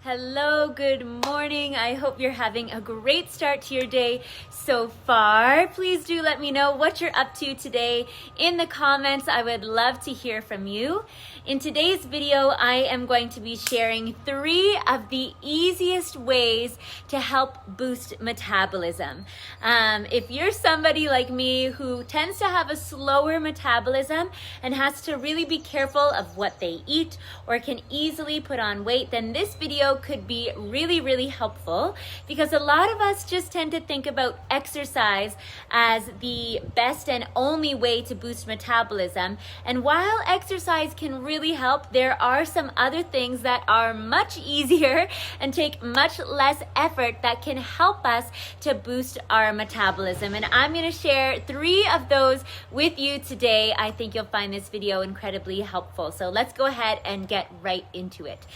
Hello, good morning. I hope you're having a great start to your day so far. Please do let me know what you're up to today in the comments. I would love to hear from you. In today's video, I am going to be sharing 3 of the easiest ways to help boost metabolism. If you're somebody like me who tends to have a slower metabolism and has to really be careful of what they eat or can easily put on weight, then this video could be really helpful, because a lot of us just tend to think about exercise as the best and only way to boost metabolism. And while exercise can really help, there are some other things that are much easier and take much less effort that can help us to boost our metabolism. And I'm going to share 3 of those with you today. I think you'll find this video incredibly helpful. So let's go ahead and get right into it.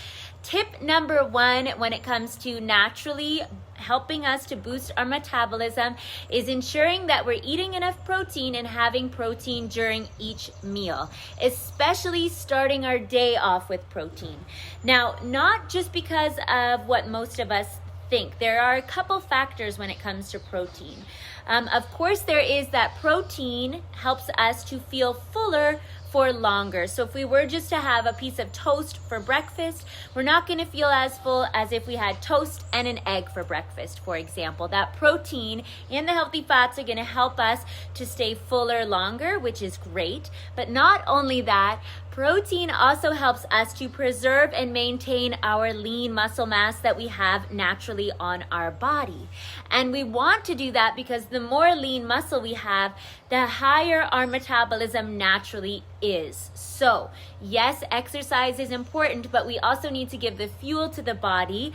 Tip number 1 when it comes to naturally helping us to boost our metabolism is ensuring that we're eating enough protein and having protein during each meal, especially starting our day off with protein. Now, not just because of what most of us think. There are a couple factors when it comes to protein. Of course, there is that protein helps us to feel fuller for longer. So if we were just to have a piece of toast for breakfast, we're not going to feel as full as if we had toast and an egg for breakfast, for example. That protein and the healthy fats are going to help us to stay fuller longer, which is great. But not only that, protein also helps us to preserve and maintain our lean muscle mass that we have naturally on our body. And we want to do that because the more lean muscle we have, the higher our metabolism naturally is. So, yes, exercise is important, but we also need to give the fuel to the body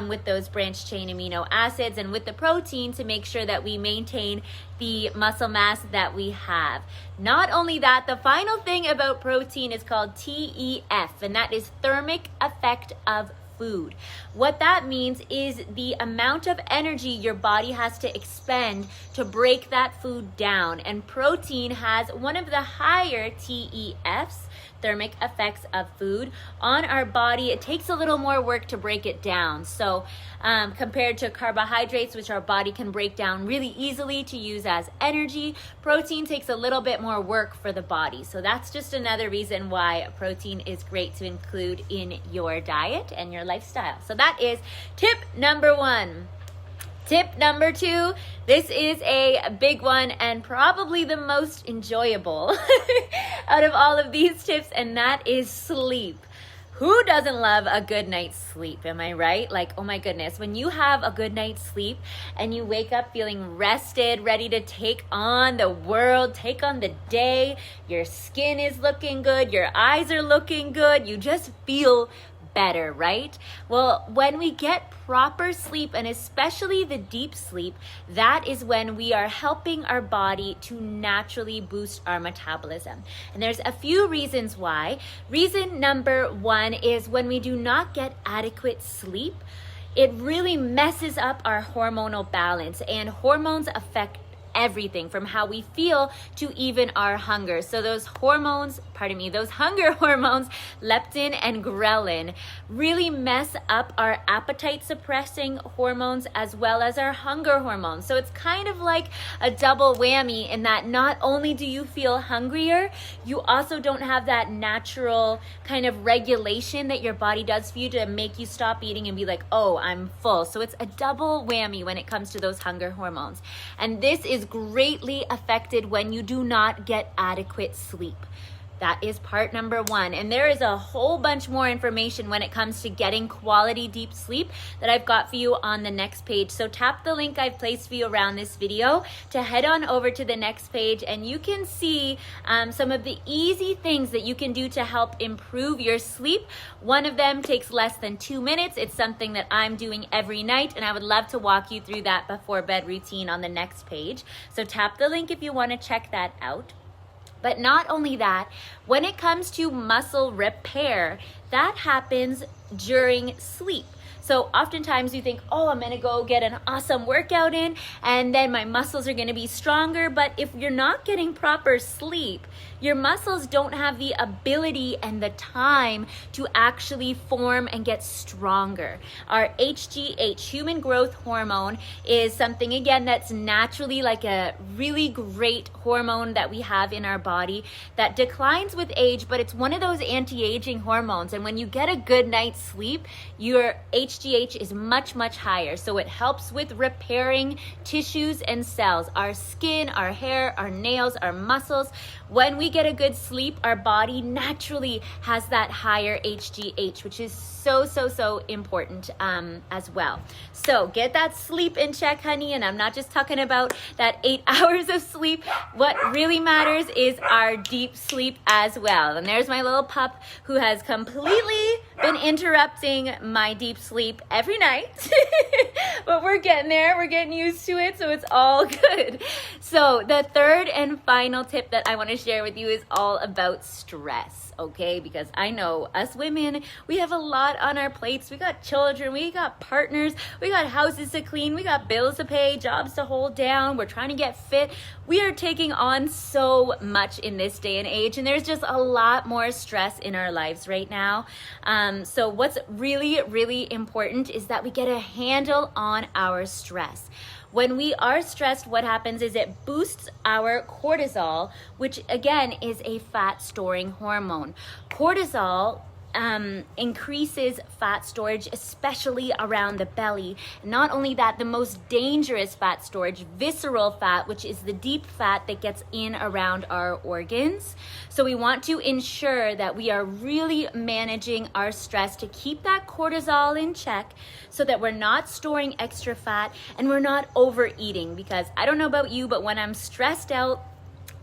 with those branched chain amino acids and with the protein to make sure that we maintain the muscle mass that we have. Not only that, the final thing about protein is called TEF, and that is thermic effect of food. What that means is the amount of energy your body has to expend to break that food down. And protein has one of the higher TEFs, thermic effects of food, on our body. It takes a little more work to break it down. So compared to carbohydrates, which our body can break down really easily to use as energy, protein takes a little bit more work for the body. So that's just another reason why protein is great to include in your diet and your lifestyle. So that is tip number 1. Tip number 2, this is a big one and probably the most enjoyable out of all of these tips, and that is sleep. Who doesn't love a good night's sleep? Am I right? Like, oh my goodness, when you have a good night's sleep and you wake up feeling rested, ready to take on the world, take on the day, your skin is looking good, your eyes are looking good, you just feel better, right? Well, when we get proper sleep, and especially the deep sleep, that is when we are helping our body to naturally boost our metabolism. And there's a few reasons why. Reason number 1 is when we do not get adequate sleep, it really messes up our hormonal balance, and hormones affect everything from how we feel to even our hunger. So those hunger hormones, leptin and ghrelin, really mess up our appetite suppressing hormones as well as our hunger hormones. So it's kind of like a double whammy in that not only do you feel hungrier, you also don't have that natural kind of regulation that your body does for you to make you stop eating and be like, oh, I'm full. So it's a double whammy when it comes to those hunger hormones. And this is greatly affected when you do not get adequate sleep. That is part number 1. And there is a whole bunch more information when it comes to getting quality deep sleep that I've got for you on the next page. So tap the link I've placed for you around this video to head on over to the next page, and you can see some of the easy things that you can do to help improve your sleep. One of them takes less than 2 minutes. It's something that I'm doing every night, and I would love to walk you through that before bed routine on the next page. So tap the link if you want to check that out. But not only that, when it comes to muscle repair, that happens during sleep. So oftentimes you think, oh, I'm gonna go get an awesome workout in and then my muscles are gonna be stronger. But if you're not getting proper sleep, your muscles don't have the ability and the time to actually form and get stronger. Our HGH, human growth hormone, is something, again, that's naturally like a really great hormone that we have in our body that declines with age, but it's one of those anti-aging hormones. And when you get a good night's sleep, your HGH is much, much higher. So it helps with repairing tissues and cells, our skin, our hair, our nails, our muscles. When we get a good sleep, our body naturally has that higher HGH, which is so important as well. So get that sleep in check, honey. And I'm not just talking about that 8 hours of sleep. What really matters is our deep sleep as well. And there's my little pup who has completely been interrupting my deep sleep every night. But we're getting there. We're getting used to it. So it's all good. So the third and final tip that I want to share with you is all about stress. Okay, because I know us women, we have a lot on our plates. We got children, we got partners, we got houses to clean, we got bills to pay, jobs to hold down, we're trying to get fit. We are taking on so much in this day and age, and there's just a lot more stress in our lives right now. So what's really important is that we get a handle on our stress. When we are stressed, what happens is it boosts our cortisol, which again is a fat storing hormone. Cortisol increases fat storage, especially around the belly. Not only that, the most dangerous fat storage, visceral fat, which is the deep fat that gets in around our organs. So we want to ensure that we are really managing our stress to keep that cortisol in check so that we're not storing extra fat and we're not overeating. Because I don't know about you, but when I'm stressed out,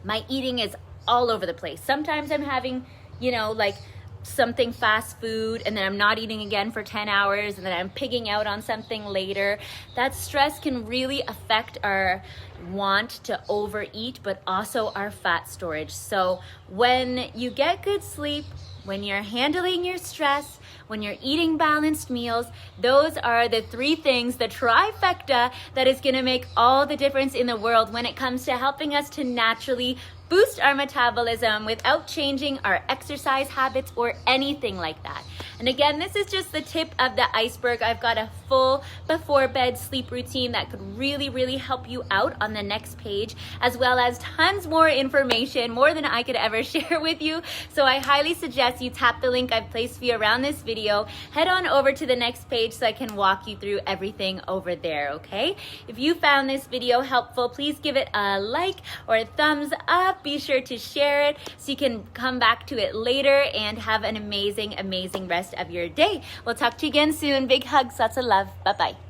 my eating is all over the place. Sometimes I'm having, like something fast food and then I'm not eating again for 10 hours and then I'm pigging out on something later. That stress can really affect our want to overeat, but also our fat storage. So when you get good sleep, when you're handling your stress, when you're eating balanced meals, those are the three things, the trifecta, that is going to make all the difference in the world when it comes to helping us to naturally boost our metabolism without changing our exercise habits or anything like that. And again, this is just the tip of the iceberg. I've got a full before bed sleep routine that could really help you out on the next page, as well as tons more information, more than I could ever share with you. So I highly suggest you tap the link I've placed for you around this video, head on over to the next page so I can walk you through everything over there, okay? If you found this video helpful, please give it a like or a thumbs up. Be sure to share it so you can come back to it later and have an amazing rest of your day. We'll talk to you again soon. Big hugs, lots of love. Bye-bye.